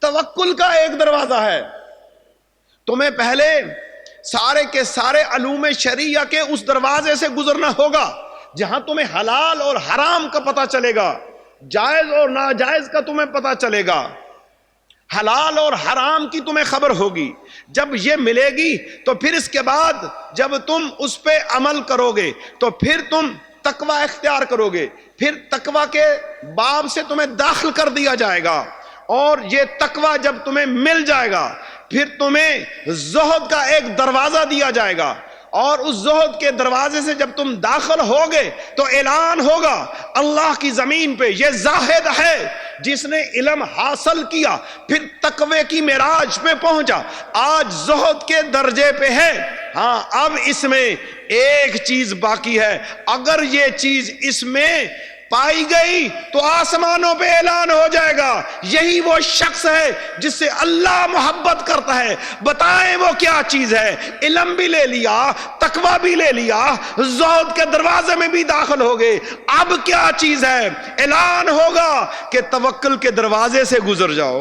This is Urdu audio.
توکل کا ایک دروازہ ہے. تمہیں پہلے سارے کے سارے علوم شرعیہ کے اس دروازے سے گزرنا ہوگا جہاں تمہیں حلال اور حرام کا پتہ چلے گا، جائز اور ناجائز کا تمہیں پتہ چلے گا، حلال اور حرام کی تمہیں خبر ہوگی. جب یہ ملے گی تو پھر اس کے بعد جب تم اس پہ عمل کرو گے تو پھر تم تقوی اختیار کرو گے. پھر تقوی کے باب سے تمہیں داخل کر دیا جائے گا، اور یہ تقوی جب تمہیں مل جائے گا پھر تمہیں زہد کا ایک دروازہ دیا جائے گا، اور اس زہد کے دروازے سے جب تم داخل ہوگے تو اعلان ہوگا اللہ کی زمین پہ یہ زاہد ہے جس نے علم حاصل کیا، پھر تقوی کی معراج پہ پہنچا، آج زہد کے درجے پہ ہے. ہاں اب اس میں ایک چیز باقی ہے، اگر یہ چیز اس میں پائی گئی تو آسمانوں پہ اعلان ہو جائے گا یہی وہ شخص ہے جس سے اللہ محبت کرتا ہے. بتائیں وہ کیا چیز ہے؟ علم بھی لے لیا، تقوی بھی لے لیا، زہد کے دروازے میں بھی داخل ہو گئے، اب کیا چیز ہے؟ اعلان ہوگا کہ توکل کے دروازے سے گزر جاؤ.